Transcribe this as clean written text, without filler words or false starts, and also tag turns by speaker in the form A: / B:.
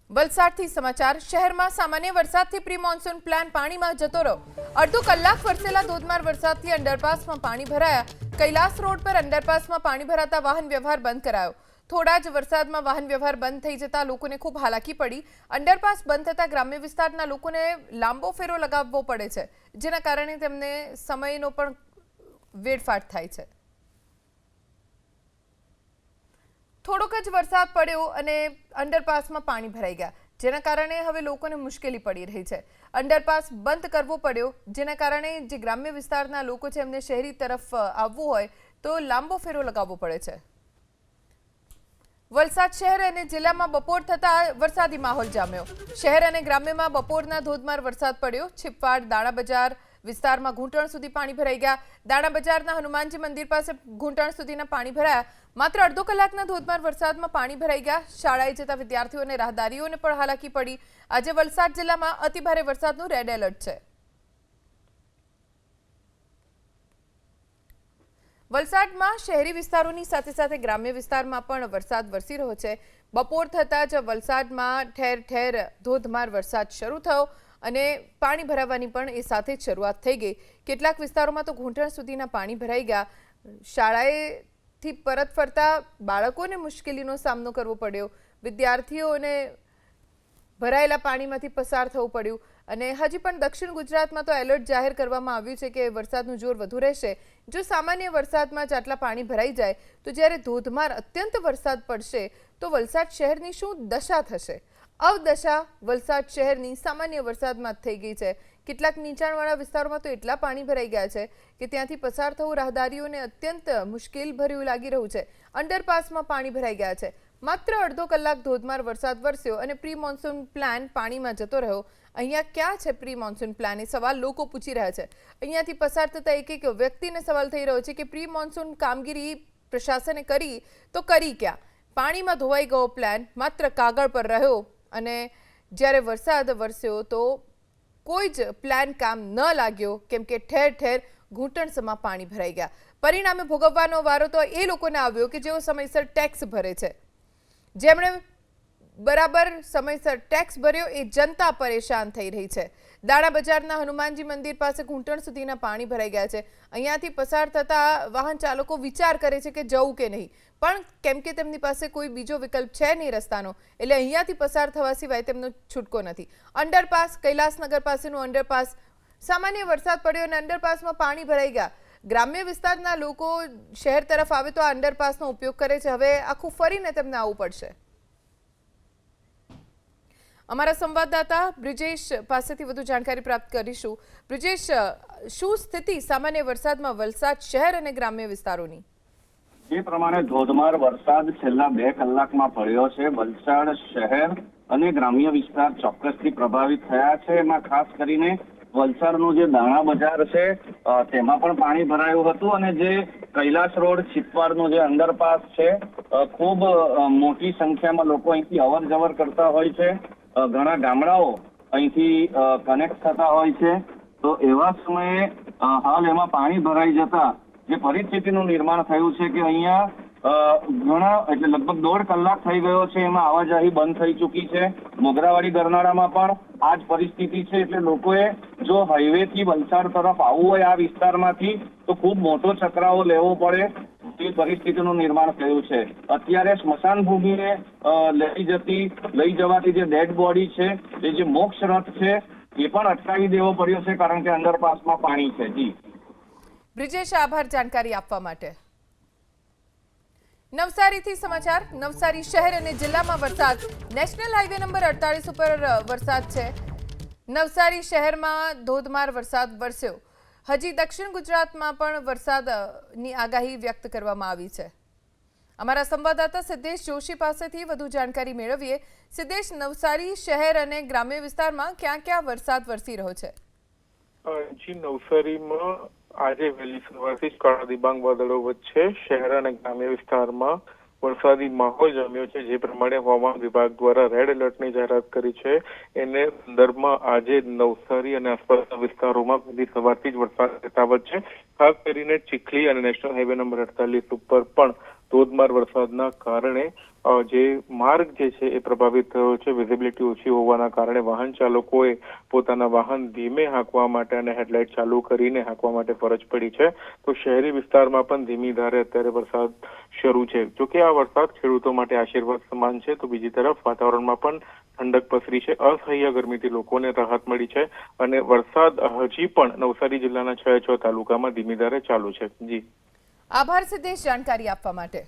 A: વલસાડથી સમાચાર શહેરમાં સામાન્ય વરસાદથી પ્રી મોન્સૂન પ્લાન પાણીમાં જતો રહ્યો। અડધો કલાક વરસેલા ધોધમાર વરસાદથી અંડરપાસમાં પાણી ભરાયા। કૈલાસ રોડ પર અંડરપાસમાં પાણી ભરાતા વાહન વ્યવહાર બંધ કરાયો। થોડા જ વરસાદમાં વાહન વ્યવહાર બંધ થઈ જતા લોકોને ખૂબ હાલાકી પડી। અંડરપાસ બંધ થતા ગ્રામ્ય વિસ્તારના લોકોને લાંબો ફેરો લગાવવો પડે છે, જેના કારણે તેમને સમયનો પણ વેડફાટ થાય છે। થોડોક જ વરસાદ પડ્યો અને અંડરપાસમાં પાણી ભરાઈ ગયા, જેના કારણે હવે લોકોને મુશ્કેલી પડી રહી છે। અંડરપાસ બંધ કરવો પડ્યો, જેના કારણે જે ગ્રામ્ય વિસ્તારના લોકો છે એમને શહેરી તરફ આવવું હોય તો લાંબો ફેરો લગાવવો પડે છે। વલસાડ શહેર અને જિલ્લામાં બપોર થતા વરસાદી માહોલ જામ્યો। શહેર અને ગ્રામ્યમાં બપોરના ધોધમાર વરસાદ પડ્યો। છીપવાડ દાણા બજાર વિસ્તારમાં ઘૂંટણ સુધી પાણી ભરાઈ ગયા। દાણા બજારના હનુમાનજી મંદિર પાસે ઘૂંટણ સુધીના પાણી ભરાયા। માત્ર અડધો કલાકના ધોધમાર વરસાદમાં પાણી ભરાઈ ગયા। શાળાએ જતા વિદ્યાર્થીઓ અને રાહદારીઓને પણ હાલાકી પડી। આજે વલસાડ જિલ્લામાં અતિભારે વરસાદનું રેડ એલર્ટ છે। વલસાડમાં શહેરી વિસ્તારોની સાથે સાથે ગ્રામ્ય વિસ્તારમાં પણ વરસાદ વરસી રહ્યો છે। બપોર થતાં જ વલસાડમાં ઠેર ઠેર ધોધમાર વરસાદ શરૂ થયો અને પાણી ભરાવાની પણ એ સાથે જ શરૂઆત થઈ ગઈ। કેટલાક વિસ્તારોમાં તો ઘૂંટણ સુધીના પાણી ભરાઈ ગયા। શાળાએથી પરત ફરતા બાળકોને મુશ્કેલીનો સામનો કરવો પડ્યો। વિદ્યાર્થીઓને ભરાયેલા પાણીમાંથી પસાર થવું પડ્યું અને હજી પણ દક્ષિણ ગુજરાતમાં તો એલર્ટ જાહેર કરવામાં આવ્યું છે કે વરસાદનું જોર વધુ રહેશે। જો સામાન્ય વરસાદમાં જ આટલા પાણી ભરાઈ જાય તો જ્યારે ધોધમાર અત્યંત વરસાદ પડશે તો વલસાડ શહેરની શું દશા થશે? અવદશા વલસાડ શહેરની સામાન્ય વરસાદમાં થઈ ગઈ છે। કેટલાક નીચાણવાળા વિસ્તારોમાં તો એટલા પાણી ભરાઈ ગયા છે કે ત્યાંથી પસાર થવું રાહદારીઓને અત્યંત મુશ્કેલ ભર્યું લાગી રહ્યું છે। અંડરપાસમાં પાણી ભરાઈ ગયા છે। માત્ર અડધો કલાક ધોધમાર વરસાદ વરસ્યો અને પ્રી મોન્સૂન પ્લાન પાણીમાં જતો રહ્યો। અહીંયા ક્યાં છે પ્રી મોન્સૂન પ્લાન? એ સવાલ લોકો પૂછી રહ્યા છે। અહીંયાથી પસાર થતા એક વ્યક્તિને સવાલ થઈ રહ્યો છે કે પ્રી મોન્સૂન કામગીરી પ્રશાસને કરી તો કરી ક્યાં? પાણીમાં ધોવાઈ ગયો પ્લાન, માત્ર કાગળ પર રહ્યો અને જ્યારે વરસાદ વરસ્યો તો કોઈ જ પ્લાન કામ ન લાગ્યો, કેમ કે ઠેર ઠેર ઘૂંટણસમાં પાણી ભરાઈ ગયા। પરિણામે ભોગવવાનો વારો તો એ લોકોને આવ્યો કે જેઓ સમયસર ટેક્સ ભરે છે। જેમણે બરાબર સમયસર ટેક્સ ભર્યો એ જનતા પરેશાન થઈ રહી છે। દાણા બજારના હનુમાનજી મંદિર પાસે ઘૂંટણ સુધીના પાણી ભરાઈ ગયા છે। અહીંયાથી પસાર થતા વાહન ચાલકો વિચાર કરે છે કે જવું કે નહીં, પણ કેમ કે તેમની પાસે કોઈ બીજો વિકલ્પ છે નહીં રસ્તાનો, એટલે અહીંયાથી પસાર થવા સિવાય તેમનો છૂટકો નથી। અંડરપાસ, કૈલાસનગર પાસેનું અંડરપાસ, સામાન્ય વરસાદ પડ્યો અને અંડરપાસમાં પાણી ભરાઈ ગયા। ગ્રામ્ય વિસ્તારના લોકો શહેર તરફ આવે તો આ અંડરપાસનો ઉપયોગ કરે છે। હવે આખું ફરીને તેમને આવવું પડશે। અમારા સંવાદદાતા બ્રિજેશ પાસેથી વધુ જાણકારી પ્રાપ્ત કરીશું। બ્રિજેશ, શું સ્થિતિ સામાન્ય વરસાદમાં વલસાડ શહેર અને ગ્રામ્ય વિસ્તારોની?
B: જે પ્રમાણે ધોધમાર વરસાદ છેલ્લા 2 કલાકમાં પડ્યો છે, વલસાડ શહેર અને ગ્રામ્ય વિસ્તાર ચોક્કસથી પ્રભાવિત થયા છે। એમાં ખાસ કરીને વલસાડનું જે દાણા બજાર છે તેમાં પણ પાણી ભરાયું હતું અને જે કૈલાસ રોડ છીપવાડનો જે અંડરપાસ છે, ખૂબ મોટી સંખ્યામાં લોકો અહીંથી અવર જવર કરતા હોય છે। ઘણા ગામડાઓ અહીંથી કનેક્ટ થતા હોય છે। તો એવા સમયે હાલ એમાં પાણી ભરાઈ જતા જે પરિસ્થિતિનું નિર્માણ થયું છે કે અહીંયા ઘણા એટલે લગભગ 1.5 કલાક થઈ ગયો છે, એમાં આવાજાહી બંધ થઈ ચૂકી છે। મોગરાવાડી ગરનાળામાં પણ આ જ પરિસ્થિતિ છે, એટલે લોકોએ જો હાઈવે થી વલસાડ તરફ આવવું હોય આ વિસ્તારમાંથી તો ખૂબ મોટો ચકરાવો લેવો પડે એ પરિસ્થિતિનું નિર્માણ થયું છે। અત્યારે સ્મશાન ભૂમિને લઈ જવાથી જે ડેડ બોડી છે, જે મોક્ષ રથ છે, એ પણ અટકાવી દેવો પડ્યો છે કારણ કે અંડરપાસમાં પાણી છે। જી
A: બ્રિજેશ, આભાર જાણકારી આપવા માટે। નવસારીથી સમાચાર। નવસારી શહેર અને જિલ્લામાં વરસાદ। નેશનલ હાઈવે નંબર 48 ઉપર વરસાદ છે। નવસારી શહેરમાં ધોધમાર વરસાદ વરસ્યો। હજી દક્ષિણ ગુજરાતમાં પણ વરસાદની આગાહી વ્યક્ત કરવામાં આવી છે। અમારા સંવાદદાતા સિદ્ધેશ જોશી પાસેથી વધુ જાણકારી મેળવીએ। સિદ્ધેશ, નવસારી શહેર અને ગ્રામ્ય વિસ્તારમાં ક્યાં ક્યાં વરસાદ વરસી રહ્યો છે?
C: જી, નવસારીમાં આજે વહેલી સવારથી જ કાળા દિબાંગ વાદળો વચ્ચે શહેર અને ગ્રામ્ય વિસ્તારમાં વરસાદી માહોલ જામ્યો છે। જે પ્રમાણે હવામાન વિભાગ દ્વારા રેડ એલર્ટની જાહેરાત કરી છે, એને સંદર્ભમાં આજે નવસારી અને આસપાસના વિસ્તારોમાં વહેલી સવારથી જ વરસાદ યથાવત છે। ખાસ કરીને ચીખલી અને નેશનલ હાઈવે નંબર 48 ઉપર પણ ધોધમાર વરસાદના કારણે જે માર્ગ જે છે એ પ્રભાવિત થયો છે. વિઝિબિલિટી ઓછી હોવાના કારણે વાહન ચાલકોએ પોતાના વાહન ધીમે હાંકવા માટે અને હેડલાઇટ ચાલુ કરીને હાંકવા માટે ફરજ પડી છે. તો શહેરી વિસ્તારમાં પણ ધીમી ધારે અત્યારે વરસાદ શરૂ છે. જોકે આ વરસાદ ખેડૂતો માટે આશીર્વાદ સમાન છે. તો બીજી તરફ વાતાવરણમાં પણ ઠંડક પસરી છે. અસહ્ય ગરમીથી લોકોને રાહત મળી છે અને વરસાદ હજી પણ નવસારી જિલ્લાના 6 તાલુકામાં ધીમી ધારે ચાલુ છે. જી,
A: આભાર સિદ્ધેશ જાણકારી આપવા માટે.